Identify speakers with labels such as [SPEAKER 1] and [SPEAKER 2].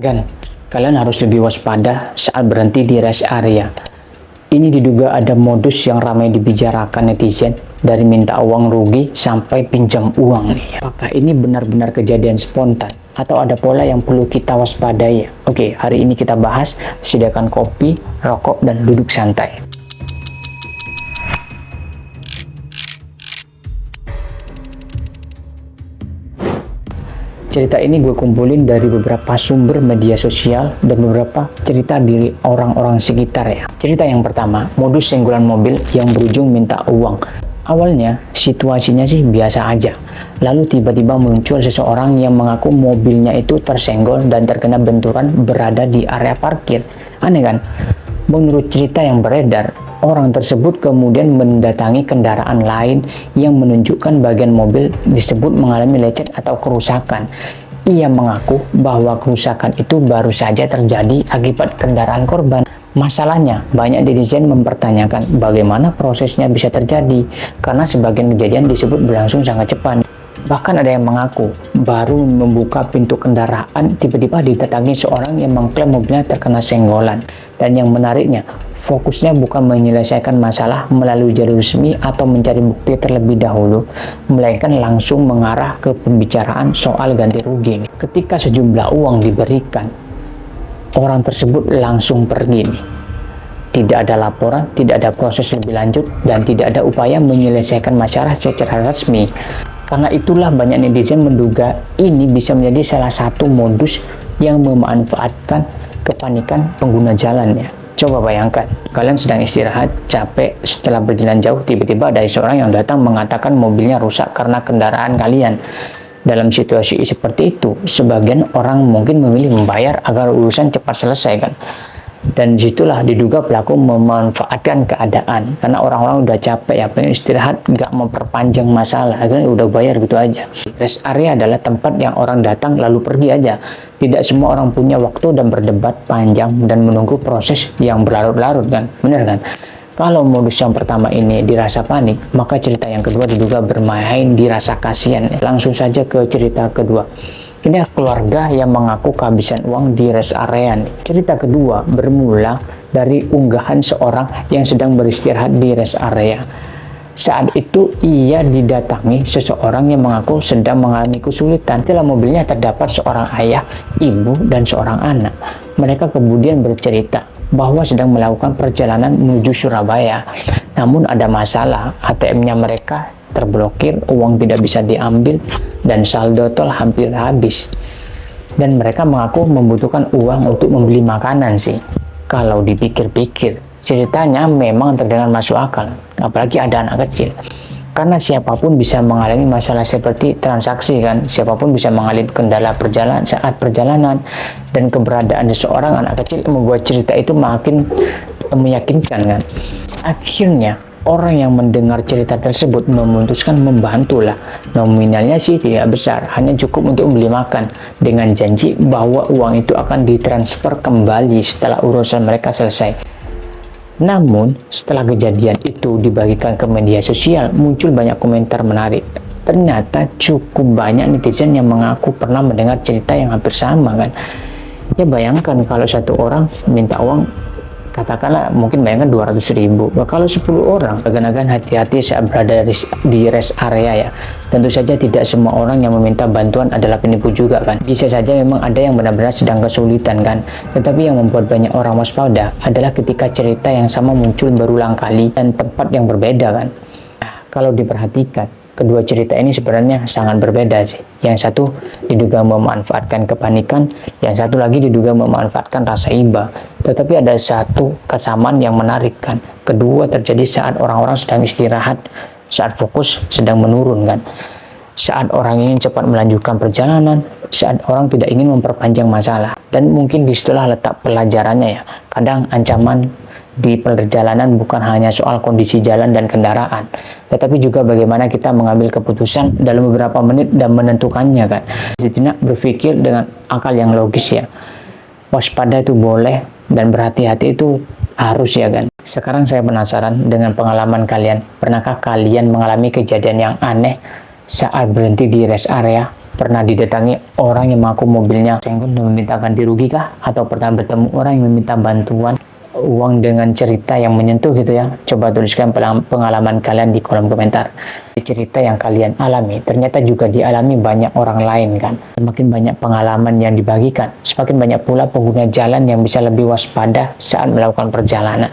[SPEAKER 1] Gan, kalian harus lebih waspada saat berhenti di rest area. Ini diduga ada modus yang ramai dibicarakan netizen, dari minta uang rugi sampai pinjam uang nih. Apakah ini benar-benar kejadian spontan atau ada pola yang perlu kita waspadai? Oke, hari ini kita bahas. Sediakan kopi, rokok, dan duduk santai. Cerita ini gue kumpulin dari beberapa sumber media sosial dan beberapa cerita dari orang-orang sekitar ya. Cerita yang pertama, modus senggolan mobil yang berujung minta uang. Awalnya situasinya sih biasa aja. Lalu tiba-tiba muncul seseorang yang mengaku mobilnya itu tersenggol dan terkena benturan berada di area parkir. Aneh kan? Menurut cerita yang beredar, orang tersebut kemudian mendatangi kendaraan lain yang menunjukkan bagian mobil disebut mengalami lecet atau kerusakan. Ia mengaku bahwa kerusakan itu baru saja terjadi akibat kendaraan korban. Masalahnya, banyak netizen mempertanyakan bagaimana prosesnya bisa terjadi karena sebagian kejadian disebut berlangsung sangat cepat. Bahkan ada yang mengaku baru membuka pintu kendaraan tiba-tiba didatangi seorang yang mengklaim mobilnya terkena senggolan. Dan yang menariknya, fokusnya bukan menyelesaikan masalah melalui jalur resmi atau mencari bukti terlebih dahulu, melainkan langsung mengarah ke pembicaraan soal ganti rugi. Ketika sejumlah uang diberikan, orang tersebut langsung pergi nih. Tidak ada laporan, tidak ada proses lebih lanjut, dan tidak ada upaya menyelesaikan masalah secara resmi. Karena itulah banyak netizen menduga ini bisa menjadi salah satu modus yang memanfaatkan kepanikan pengguna jalannya. Coba bayangkan, kalian sedang istirahat, capek, setelah berjalan jauh, tiba-tiba ada seorang yang datang mengatakan mobilnya rusak karena kendaraan kalian. Dalam situasi seperti itu, sebagian orang mungkin memilih membayar agar urusan cepat selesai kan. Dan disitulah diduga pelaku memanfaatkan keadaan karena orang-orang udah capek ya, pengen istirahat, nggak memperpanjang masalah, akhirnya udah bayar gitu aja. Rest area adalah tempat yang orang datang lalu pergi aja. Tidak semua orang punya waktu dan berdebat panjang dan menunggu proses yang berlarut-larut kan, bener kan? Kalau modus yang pertama ini dirasa panik, maka cerita yang kedua diduga bermain dirasa kasihan. Langsung saja ke cerita kedua. Ini keluarga yang mengaku kehabisan uang di rest area nih. Cerita kedua bermula dari unggahan seorang yang sedang beristirahat di rest area. Saat itu ia didatangi seseorang yang mengaku sedang mengalami kesulitan. Dalam mobilnya terdapat seorang ayah, ibu, dan seorang anak. Mereka kemudian bercerita bahwa sedang melakukan perjalanan menuju Surabaya. Namun ada masalah, ATM-nya mereka terblokir, uang tidak bisa diambil, dan saldo tol hampir habis. Dan mereka mengaku membutuhkan uang untuk membeli makanan sih. Kalau dipikir-pikir, ceritanya memang terdengar masuk akal, apalagi ada anak kecil. Karena siapapun bisa mengalami masalah seperti transaksi kan, siapapun bisa mengalami kendala saat perjalanan, dan keberadaan seseorang anak kecil membuat cerita itu makin meyakinkan kan. Akhirnya orang yang mendengar cerita tersebut memutuskan membantulah. Nominalnya sih tidak besar, hanya cukup untuk membeli makan, dengan janji bahwa uang itu akan ditransfer kembali setelah urusan mereka selesai. Namun setelah kejadian itu dibagikan ke media sosial, muncul banyak komentar menarik. Ternyata cukup banyak netizen yang mengaku pernah mendengar cerita yang hampir sama kan. Ya bayangkan kalau satu orang minta uang, katakanlah mungkin bayangkan 200.000. Kalau 10 orang, agan-agan hati-hati saat berada di rest area ya. Tentu saja tidak semua orang yang meminta bantuan adalah penipu juga kan. Bisa saja memang ada yang benar-benar sedang kesulitan kan. Tetapi yang membuat banyak orang waspada adalah ketika cerita yang sama muncul berulang kali dan tempat yang berbeda kan. Nah, kalau diperhatikan, kedua cerita ini sebenarnya sangat berbeda sih. Yang satu diduga memanfaatkan kepanikan, yang satu lagi diduga memanfaatkan rasa iba. Tetapi ada satu kesamaan yang menarik kan. Kedua terjadi saat orang-orang sedang istirahat, saat fokus sedang menurun kan. Saat orang ingin cepat melanjutkan perjalanan, saat orang tidak ingin memperpanjang masalah. Dan mungkin disitulah letak pelajarannya ya. Kadang ancaman di perjalanan bukan hanya soal kondisi jalan dan kendaraan, tetapi juga bagaimana kita mengambil keputusan dalam beberapa menit dan menentukannya kan. Tidak berpikir dengan akal yang logis ya. Waspada itu boleh dan berhati-hati itu harus ya kan. Sekarang saya penasaran dengan pengalaman kalian. Pernahkah kalian mengalami kejadian yang aneh saat berhenti di rest area? Pernah didatangi orang yang mengaku mobilnya senggol dan meminta ganti rugi kah? Atau pernah bertemu orang yang meminta bantuan uang dengan cerita yang menyentuh gitu ya? Coba tuliskan pengalaman kalian di kolom komentar. Cerita yang kalian alami ternyata juga dialami banyak orang lain kan. Semakin banyak pengalaman yang dibagikan, semakin banyak pula pengguna jalan yang bisa lebih waspada saat melakukan perjalanan.